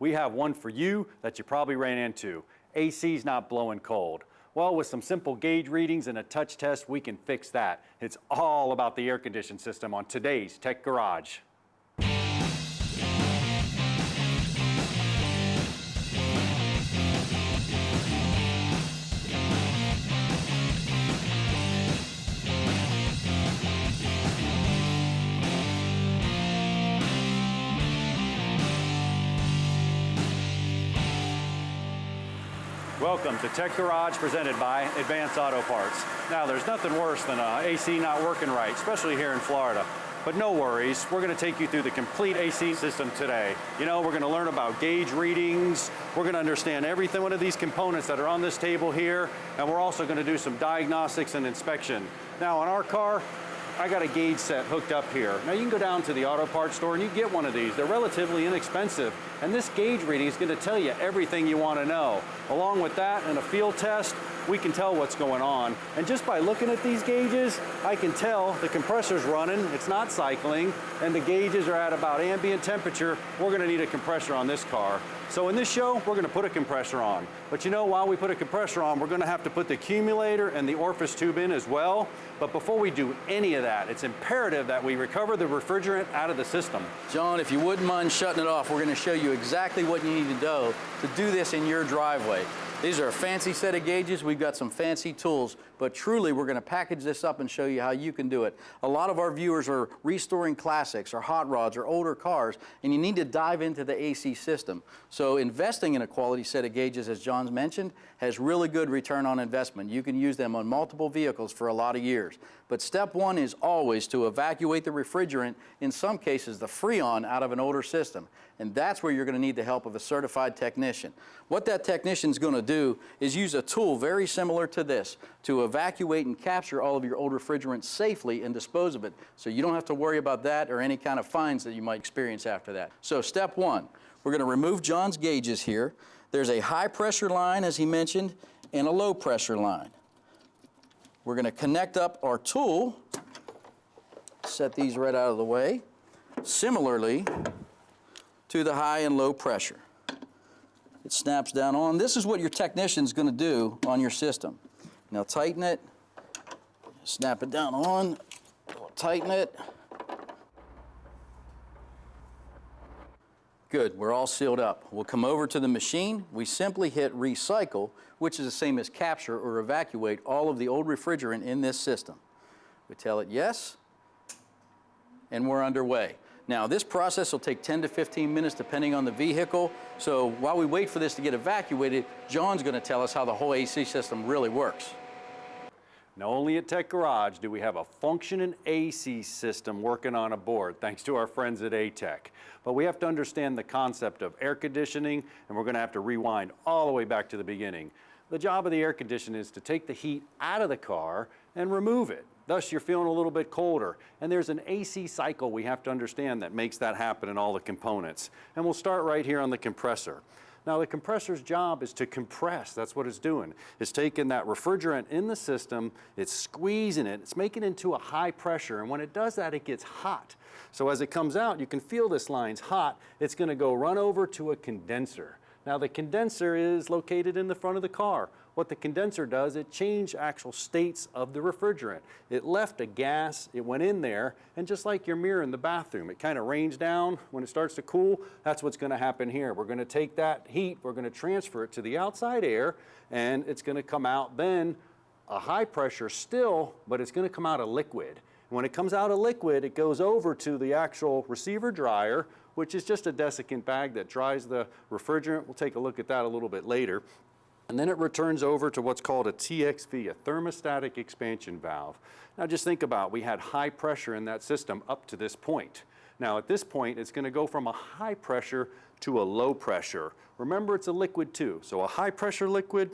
we have one for you that you probably ran into. AC's not blowing cold. Well, with some simple gauge readings and a touch test, we can fix that. It's all about the air conditioning system on today's Tech Garage. Welcome to Tech Garage, presented by Advanced Auto Parts. Now, there's nothing worse than AC not working right, especially here in Florida. But no worries, we're going to take you through the complete AC system today. You know, we're going to learn about gauge readings, we're going to understand one of these components that are on this table here, and we're also going to do some diagnostics and inspection. Now, on our car, I got a gauge set hooked up here. Now, you can go down to the auto parts store and you get one of these. They're relatively inexpensive, and this gauge reading is going to tell you everything you want to know. Along with that and a field test, we can tell what's going on. And just by looking at these gauges, I can tell the compressor's running, it's not cycling, and the gauges are at about ambient temperature. We're going to need a compressor on this car. So in this show, we're going to put a compressor on. But you know, while we put a compressor on, we're going to have to put the accumulator and the orifice tube in as well. But before we do any of that, it's imperative that we recover the refrigerant out of the system. John, if you wouldn't mind shutting it off, we're going to show you exactly what you need to do this in your driveway. These are a fancy set of gauges. We've got some fancy tools, but truly we're going to package this up and show you how you can do it. A lot of our viewers are restoring classics or hot rods or older cars, and you need to dive into the AC system. So investing in a quality set of gauges, as John's mentioned, has really good return on investment. You can use them on multiple vehicles for a lot of years. But step one is always to evacuate the refrigerant, in some cases the Freon, out of an older system. And that's where you're going to need the help of a certified technician. What that technician's going to do is use a tool very similar to this to evacuate and capture all of your old refrigerant safely and dispose of it, so you don't have to worry about that or any kind of fines that you might experience after that. So step one, we're going to remove John's gauges here. There's a high pressure line, as he mentioned, and a low pressure line. We're going to connect up our tool, set these right out of the way, similarly to the high and low pressure. It snaps down on. This is what your technician's going to do on your system. Now tighten it, snap it down on, tighten it. Good, we're all sealed up. We'll come over to the machine. We simply hit recycle, which is the same as capture or evacuate all of the old refrigerant in this system. We tell it yes, and we're underway. Now, this process will take 10 to 15 minutes depending on the vehicle. So while we wait for this to get evacuated, John's going to tell us how the whole AC system really works. Not only at Tech Garage do we have a functioning AC system working on a board, thanks to our friends at A-Tech. But we have to understand the concept of air conditioning, and we're going to have to rewind all the way back to the beginning. The job of the air conditioner is to take the heat out of the car and remove it. Thus, you're feeling a little bit colder. And there's an AC cycle we have to understand that makes that happen in all the components. And we'll start right here on the compressor. Now, the compressor's job is to compress. That's what it's doing. It's taking that refrigerant in the system, it's squeezing it, it's making it into a high pressure. And when it does that, it gets hot. So as it comes out, you can feel this line's hot. It's going to go run over to a condenser. Now, the condenser is located in the front of the car. What the condenser does, it changed actual states of the refrigerant. It left a gas, it went in there, and just like your mirror in the bathroom, it kind of rains down. When it starts to cool, that's what's going to happen here. We're going to take that heat, we're going to transfer it to the outside air, and it's going to come out then a high pressure still, but it's going to come out a liquid. When it comes out a liquid, it goes over to the actual receiver dryer, which is just a desiccant bag that dries the refrigerant. We'll take a look at that a little bit later. And then it returns over to what's called a TXV, a thermostatic expansion valve. Now just think about, we had high pressure in that system up to this point. Now at this point, it's going to go from a high pressure to a low pressure. Remember, it's a liquid too. So a high pressure liquid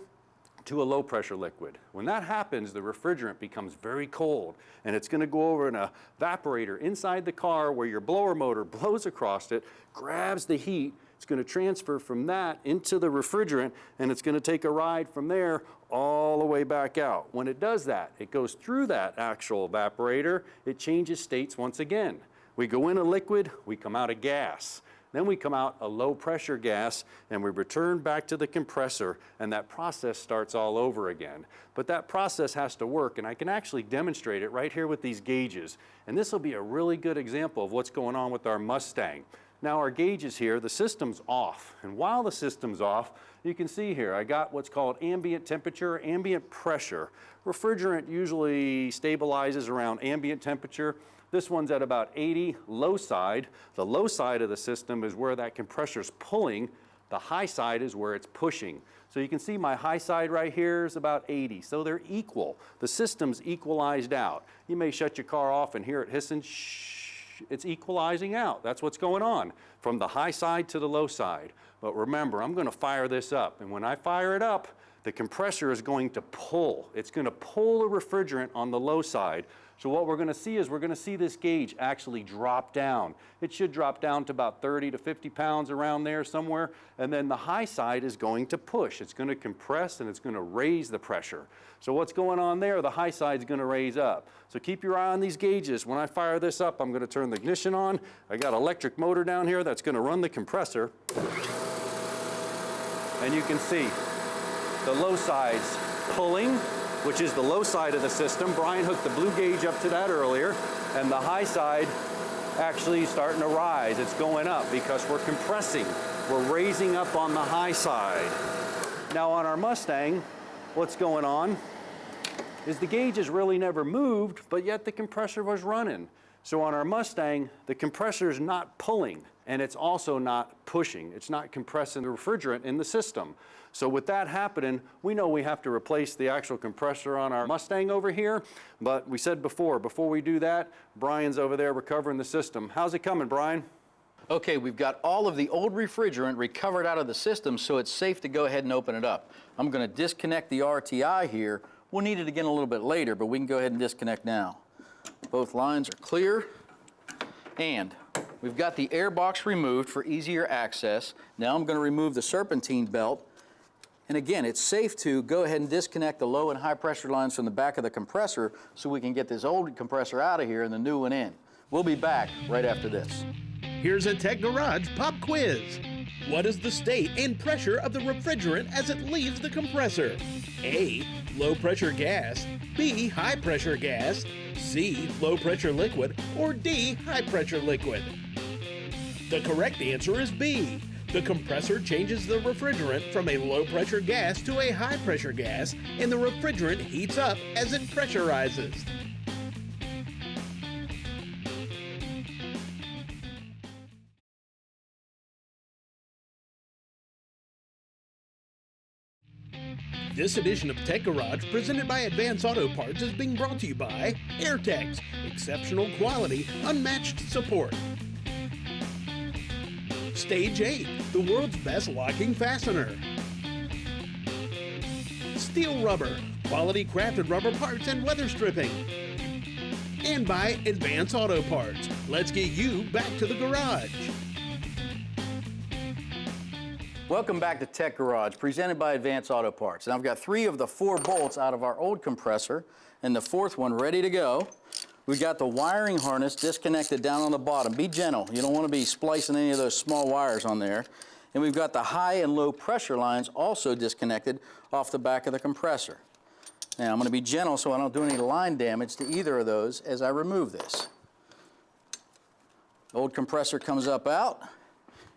to a low pressure liquid. When that happens, the refrigerant becomes very cold, and it's going to go over an evaporator inside the car where your blower motor blows across it, grabs the heat. It's going to transfer from that into the refrigerant, and it's going to take a ride from there all the way back out. When it does that, it goes through that actual evaporator, it changes states once again. We go in a liquid, we come out a gas. Then we come out a low pressure gas and we return back to the compressor, and that process starts all over again. But that process has to work, and I can actually demonstrate it right here with these gauges. And this will be a really good example of what's going on with our Mustang. Now our gauges here, the system's off. And while the system's off, you can see here, I got what's called ambient temperature, ambient pressure. Refrigerant usually stabilizes around ambient temperature. This one's at about 80, low side. The low side of the system is where that compressor's pulling. The high side is where it's pushing. So you can see my high side right here is about 80. So they're equal. The system's equalized out. You may shut your car off and hear it hissing. Shh. It's equalizing out. That's what's going on from the high side to the low side. But remember, I'm going to fire this up. And when I fire it up, the compressor is going to pull. It's going to pull the refrigerant on the low side. So what we're going to see is we're going to see this gauge actually drop down. It should drop down to about 30 to 50 pounds around there somewhere. And then the high side is going to push. It's going to compress and it's going to raise the pressure. So what's going on there? The high side is going to raise up. So keep your eye on these gauges. When I fire this up, I'm going to turn the ignition on. I got an electric motor down here that's going to run the compressor. And you can see the low side's pulling, which is the low side of the system. Brian hooked the blue gauge up to that earlier, and the high side actually starting to rise. It's going up because we're compressing. We're raising up on the high side. Now on our Mustang, what's going on is the gauge has really never moved, but yet the compressor was running. So on our Mustang, the compressor is not pulling, and it's also not pushing. It's not compressing the refrigerant in the system. So with that happening, we know we have to replace the actual compressor on our Mustang over here. But we said before we do that, Brian's over there recovering the system. How's it coming, Brian? Okay, we've got all of the old refrigerant recovered out of the system, so it's safe to go ahead and open it up. I'm going to disconnect the RTI here. We'll need it again a little bit later, but we can go ahead and disconnect now. Both lines are clear, and we've got the air box removed for easier access. Now I'm going to remove the serpentine belt. And again, it's safe to go ahead and disconnect the low and high pressure lines from the back of the compressor so we can get this old compressor out of here and the new one in. We'll be back right after this. Here's a Tech Garage pop quiz. What is the state and pressure of the refrigerant as it leaves the compressor? A, low pressure gas, B, high pressure gas, C, low pressure liquid, or D, high pressure liquid? The correct answer is B. The compressor changes the refrigerant from a low pressure gas to a high pressure gas, and the refrigerant heats up as it pressurizes. This edition of Tech Garage, presented by Advance Auto Parts, is being brought to you by AirTex, exceptional quality, unmatched support. Stage 8, the world's best locking fastener. Steel Rubber, quality crafted rubber parts and weather stripping. And by Advance Auto Parts, let's get you back to the garage. Welcome back to Tech Garage, presented by Advance Auto Parts. And I've got 3 of the 4 bolts out of our old compressor and the 4th one ready to go. We've got the wiring harness disconnected down on the bottom. Be gentle. You don't want to be splicing any of those small wires on there. And we've got the high and low pressure lines also disconnected off the back of the compressor. Now I'm going to be gentle so I don't do any line damage to either of those as I remove this. Old compressor comes up out.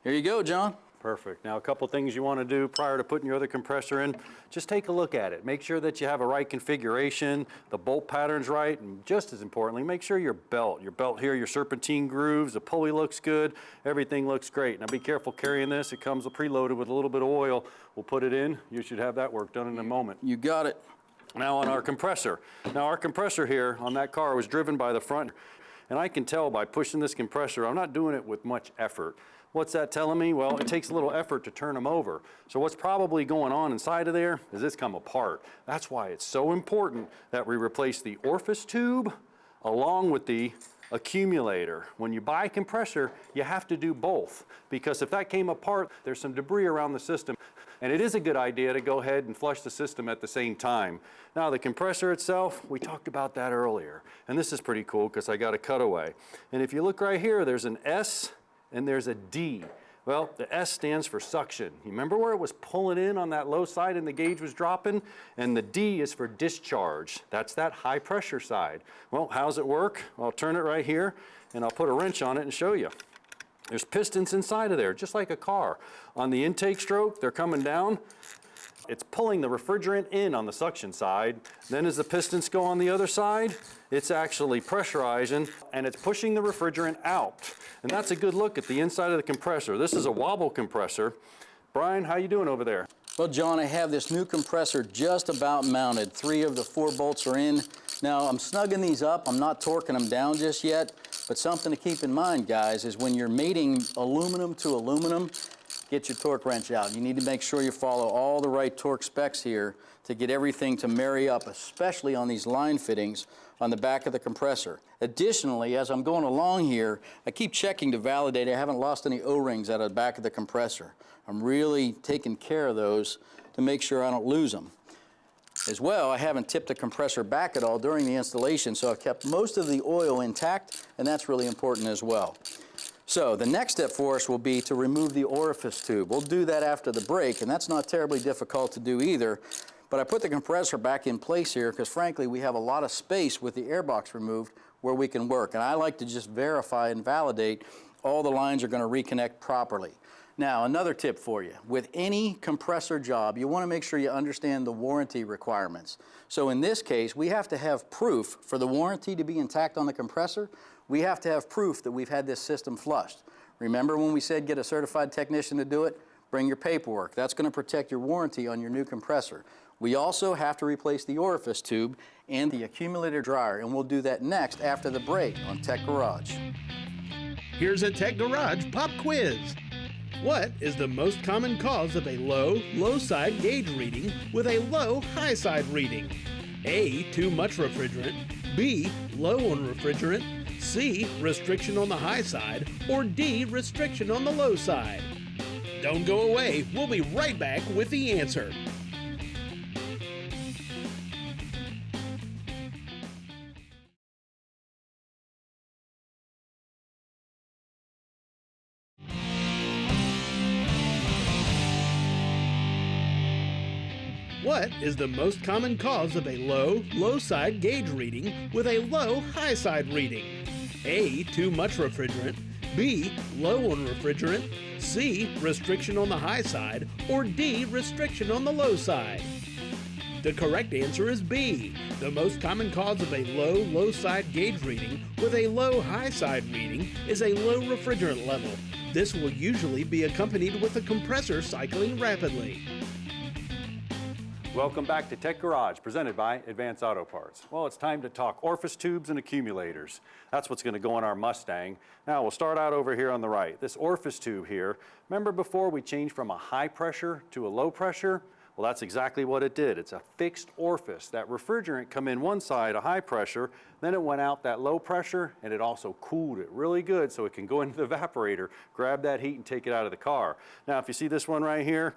Here you go, John. Perfect. Now a couple things you want to do prior to putting your other compressor in, just take a look at it. Make sure that you have a right configuration, the bolt pattern's right, and just as importantly, make sure your belt here, your serpentine grooves, the pulley looks good, everything looks great. Now be careful carrying this. It comes preloaded with a little bit of oil. We'll put it in. You should have that work done in a moment. You got it. Now on our compressor. Now our compressor here on that car was driven by the front, and I can tell by pushing this compressor, I'm not doing it with much effort. What's that telling me? Well, it takes a little effort to turn them over. So what's probably going on inside of there is it's come apart. That's why it's so important that we replace the orifice tube along with the accumulator. When you buy a compressor, you have to do both, because if that came apart, there's some debris around the system. And it is a good idea to go ahead and flush the system at the same time. Now the compressor itself, we talked about that earlier. And this is pretty cool because I got a cutaway. And if you look right here, there's an S and there's a D. Well, the S stands for suction. You remember where it was pulling in on that low side and the gauge was dropping? And the D is for discharge. That's that high pressure side. Well, how's it work? I'll turn it right here and I'll put a wrench on it and show you. There's pistons inside of there, just like a car. On the intake stroke, they're coming down. It's pulling the refrigerant in on the suction side. Then as the pistons go on the other side, it's actually pressurizing and it's pushing the refrigerant out. And that's a good look at the inside of the compressor. This is a wobble compressor. Brian, how you doing over there? Well, John, I have this new compressor just about mounted. 3 of the 4 bolts are in. Now, I'm snugging these up. I'm not torquing them down just yet. But something to keep in mind, guys, is when you're mating aluminum to aluminum, get your torque wrench out. You need to make sure you follow all the right torque specs here to get everything to marry up, especially on these line fittings on the back of the compressor. Additionally, as I'm going along here, I keep checking to validate I haven't lost any O-rings out of the back of the compressor. I'm really taking care of those to make sure I don't lose them. As well, I haven't tipped the compressor back at all during the installation, so I've kept most of the oil intact, and that's really important as well. So the next step for us will be to remove the orifice tube. We'll do that after the break, and that's not terribly difficult to do either. But I put the compressor back in place here because frankly we have a lot of space with the airbox removed where we can work. And I like to just verify and validate all the lines are going to reconnect properly. Now, another tip for you. With any compressor job, you want to make sure you understand the warranty requirements. So in this case, we have to have proof for the warranty to be intact on the compressor. We have to have proof that we've had this system flushed. Remember when we said get a certified technician to do it? Bring your paperwork. That's going to protect your warranty on your new compressor. We also have to replace the orifice tube and the accumulator dryer, and we'll do that next after the break on Tech Garage. Here's a Tech Garage pop quiz. What is the most common cause of a low side gauge reading with a low high side reading? A, too much refrigerant, B, low on refrigerant, C, restriction on the high side, or D, restriction on the low side? Don't go away, we'll be right back with the answer. What is the most common cause of a low side gauge reading with a low high side reading? A, too much refrigerant, B, low on refrigerant, C, restriction on the high side, or D, restriction on the low side? The correct answer is B. The most common cause of a low side gauge reading with a low high side reading is a low refrigerant level. This will usually be accompanied with a compressor cycling rapidly. Welcome back to Tech Garage, presented by Advanced Auto Parts. Well, it's time to talk orifice tubes and accumulators. That's what's going to go on our Mustang. Now, we'll start out over here on the right. This orifice tube here, remember before we changed from a high pressure to a low pressure? Well, that's exactly what it did. It's a fixed orifice. That refrigerant come in one side, a high pressure, then it went out that low pressure, and it also cooled it really good so it can go into the evaporator, grab that heat, and take it out of the car. Now, if you see this one right here,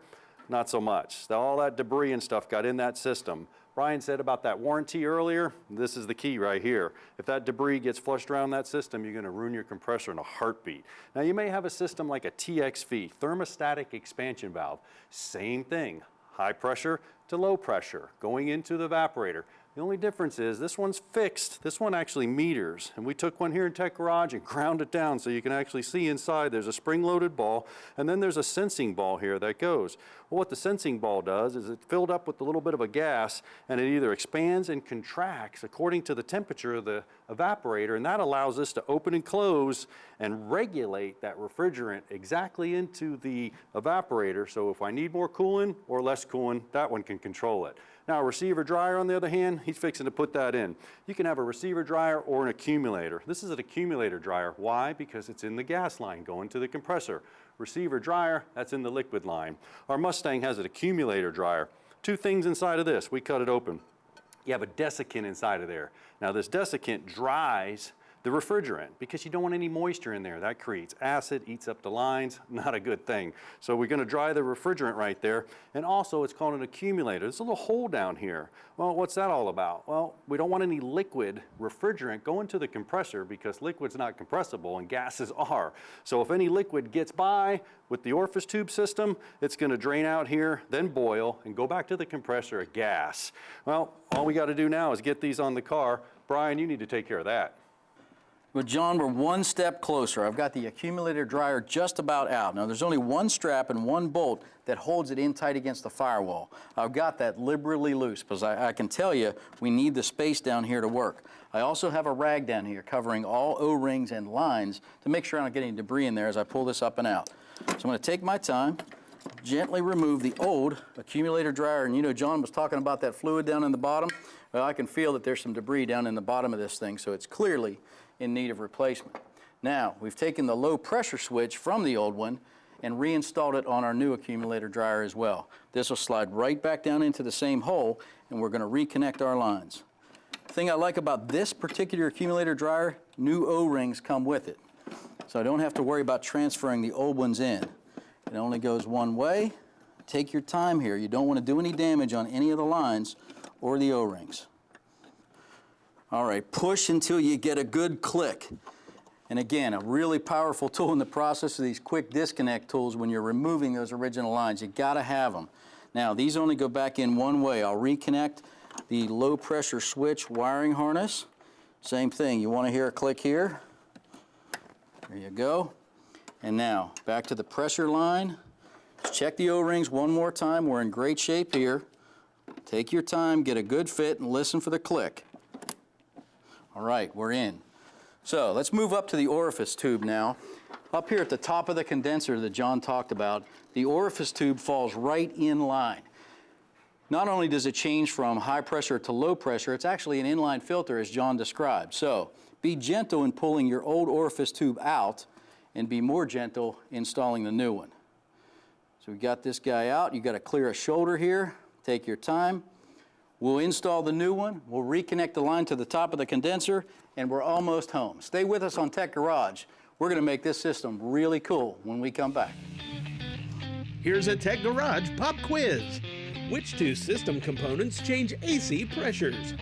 not so much. All that debris and stuff got in that system. Brian said about that warranty earlier, this is the key right here. If that debris gets flushed around that system, you're going to ruin your compressor in a heartbeat. Now you may have a system like a TXV, thermostatic expansion valve. Same thing, high pressure to low pressure, going into the evaporator. The only difference is this one's fixed. This one actually meters. And we took one here in Tech Garage and ground it down so you can actually see inside. There's a spring-loaded ball, and then there's a sensing ball here that goes. Well, what the sensing ball does is it's filled up with a little bit of a gas, and it either expands and contracts according to the temperature of the evaporator, and that allows us to open and close and regulate that refrigerant exactly into the evaporator. So if I need more cooling or less cooling, that one can control it. Now, a receiver dryer, on the other hand, he's fixing to put that in. You can have a receiver dryer or an accumulator. This is an accumulator dryer. Why? Because it's in the gas line going to the compressor. Receiver dryer, that's in the liquid line. Our Mustang has an accumulator dryer. Two things inside of this. We cut it open. You have a desiccant inside of there. Now, this desiccant dries the refrigerant, because you don't want any moisture in there. That creates acid, eats up the lines, not a good thing. So we're gonna dry the refrigerant right there, and also it's called an accumulator. There's a little hole down here. Well, what's that all about? Well, we don't want any liquid refrigerant going to the compressor because liquid's not compressible and gases are. So if any liquid gets by with the orifice tube system, it's gonna drain out here, then boil, and go back to the compressor as gas. Well, all we gotta do now is get these on the car. Brian, you need to take care of that. But John, we're one step closer. I've got the accumulator dryer just about out. Now there's only one strap and one bolt that holds it in tight against the firewall. I've got that liberally loose because I can tell you we need the space down here to work. I also have a rag down here covering all O-rings and lines to make sure I don't get any debris in there as I pull this up and out. So I'm going to take my time, gently remove the old accumulator dryer. And you know, John was talking about that fluid down in the bottom. Well, I can feel that there's some debris down in the bottom of this thing, so it's clearly in need of replacement. Now, we've taken the low pressure switch from the old one and reinstalled it on our new accumulator dryer as well. This will slide right back down into the same hole, and we're going to reconnect our lines. The thing I like about this particular accumulator dryer, new O-rings come with it. So I don't have to worry about transferring the old ones in. It only goes one way. Take your time here. You don't want to do any damage on any of the lines or the O-rings. All right, push until you get a good click. And again, a really powerful tool in the process of these quick disconnect tools when you're removing those original lines. You gotta have them. Now, these only go back in one way. I'll reconnect the low pressure switch wiring harness. Same thing, you wanna hear a click here. There you go. And now, back to the pressure line. Let's check the O-rings one more time. We're in great shape here. Take your time, get a good fit, and listen for the click. All right, we're in. So let's move up to the orifice tube now. Up here at the top of the condenser that John talked about, the orifice tube falls right in line. Not only does it change from high pressure to low pressure, it's actually an inline filter as John described. So be gentle in pulling your old orifice tube out and be more gentle installing the new one. So we got this guy out. You got to clear a shoulder here. Take your time. We'll install the new one, we'll reconnect the line to the top of the condenser, and we're almost home. Stay with us on Tech Garage. We're going to make this system really cool when we come back. Here's a Tech Garage pop quiz. Which two system components change AC pressures?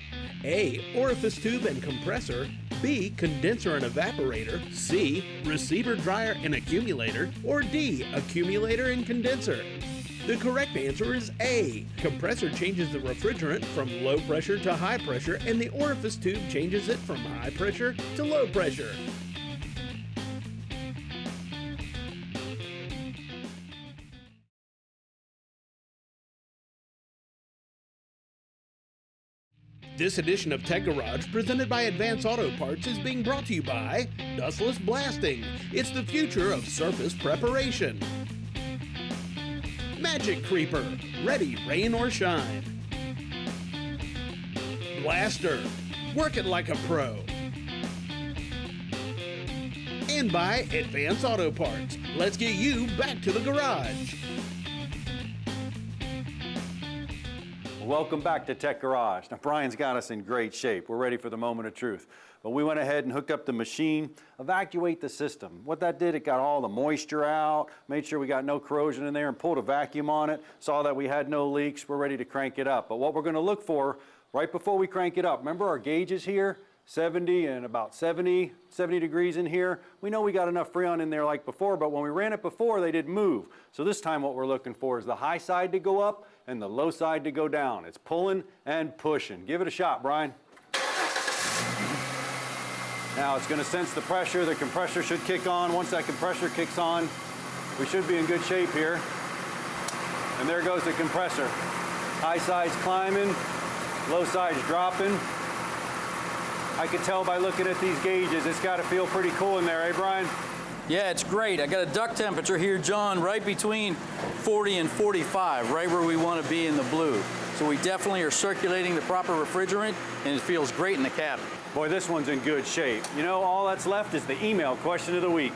A, orifice tube and compressor. B, condenser and evaporator. C, receiver, dryer, and accumulator. Or D, accumulator and condenser. The correct answer is A. Compressor changes the refrigerant from low pressure to high pressure, and the orifice tube changes it from high pressure to low pressure. This edition of Tech Garage, presented by Advance Auto Parts, is being brought to you by Dustless Blasting. It's the future of surface preparation. Magic Creeper, ready rain or shine. Blaster, work it like a pro. And by Advance Auto Parts, let's get you back to the garage. Welcome back to Tech Garage. Now, Brian's got us in great shape. We're ready for the moment of truth. But we went ahead and hooked up the machine, evacuate the system. What that did, it got all the moisture out, made sure we got no corrosion in there, and pulled a vacuum on it, saw that we had no leaks. We're ready to crank it up. But what we're going to look for right before we crank it up, remember our gauges here? 70 and about 70 degrees in here. We know we got enough Freon in there like before, but when we ran it before, they didn't move. So this time what we're looking for is the high side to go up and the low side to go down. It's pulling and pushing. Give it a shot, Brian. Now it's going to sense the pressure. The compressor should kick on. Once that compressor kicks on, we should be in good shape here. And there goes the compressor. High side's climbing, low side's dropping. I can tell by looking at these gauges, it's got to feel pretty cool in there, eh, Brian? Yeah, it's great. I got a duct temperature here, John, right between 40 and 45, right where we want to be in the blue. So we definitely are circulating the proper refrigerant, and it feels great in the cabin. Boy, this one's in good shape. You know, all that's left is the email question of the week.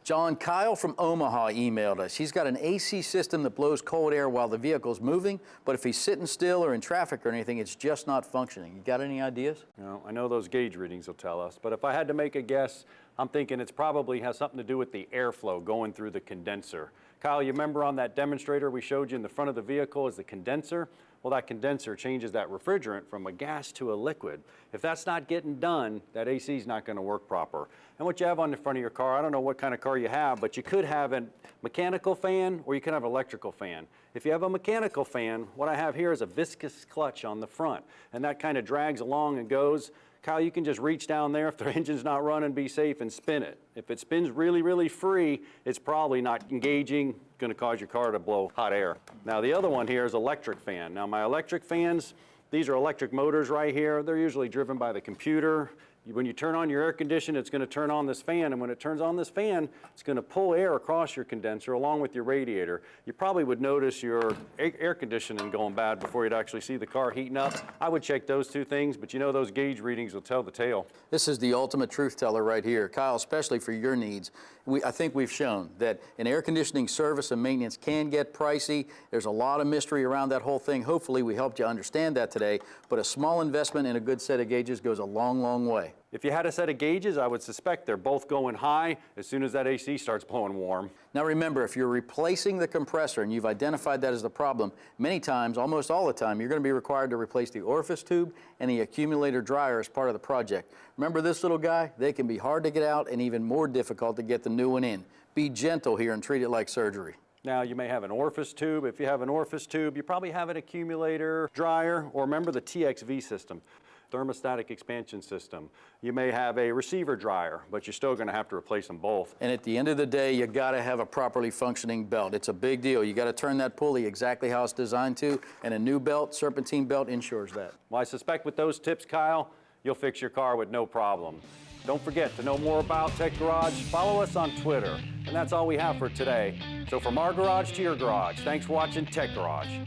John, Kyle from Omaha emailed us. He's got an AC system that blows cold air while the vehicle's moving, but if he's sitting still or in traffic or anything, it's just not functioning. You got any ideas? You know, I know those gauge readings will tell us, but if I had to make a guess, I'm thinking it's probably has something to do with the airflow going through the condenser. Kyle, you remember on that demonstrator we showed you in the front of the vehicle is the condenser? Well, that condenser changes that refrigerant from a gas to a liquid. If that's not getting done, that AC is not going to work proper. And what you have on the front of your car, I don't know what kind of car you have, but you could have a mechanical fan or you could have an electrical fan. If you have a mechanical fan, what I have here is a viscous clutch on the front, and that kind of drags along and goes. Kyle, you can just reach down there if the engine's not running, be safe, and spin it. If it spins really, really free, it's probably not engaging, going to cause your car to blow hot air. Now, the other one here is electric fan. Now, my electric fans, these are electric motors right here. They're usually driven by the computer. When you turn on your air conditioner, it's going to turn on this fan, and when it turns on this fan, it's going to pull air across your condenser along with your radiator. You probably would notice your air conditioning going bad before you'd actually see the car heating up. I would check those two things, but you know those gauge readings will tell the tale. This is the ultimate truth teller right here. Kyle, especially for your needs. I think we've shown that an air conditioning service and maintenance can get pricey. There's a lot of mystery around that whole thing. Hopefully we helped you understand that today, but a small investment in a good set of gauges goes a long, long way. If you had a set of gauges, I would suspect they're both going high as soon as that AC starts blowing warm. Now remember, if you're replacing the compressor and you've identified that as the problem, many times, almost all the time, you're going to be required to replace the orifice tube and the accumulator dryer as part of the project. Remember this little guy? They can be hard to get out and even more difficult to get the new one in. Be gentle here and treat it like surgery. Now, you may have an orifice tube. If you have an orifice tube, you probably have an accumulator dryer, or remember the TXV system, thermostatic expansion system. You may have a receiver dryer, but you're still going to have to replace them both. And at the end of the day, you got to have a properly functioning belt. It's a big deal. You got to turn that pulley exactly how it's designed to, and a new belt, serpentine belt, ensures that. Well, I suspect with those tips, Kyle, you'll fix your car with no problem. Don't forget to know more about Tech Garage. Follow us on Twitter. And that's all we have for today. So from our garage to your garage, thanks for watching Tech Garage.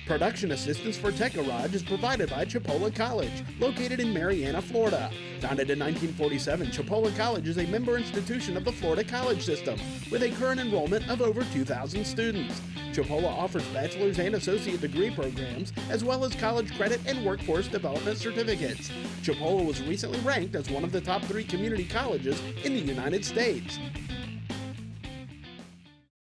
Production assistance for Tech Garage is provided by Chipola College, located in Marianna, Florida. Founded in 1947, Chipola College is a member institution of the Florida College System, with a current enrollment of over 2,000 students. Chipola offers bachelor's and associate degree programs, as well as college credit and workforce development certificates. Chipola was recently ranked as one of the top 3 community colleges in the United States.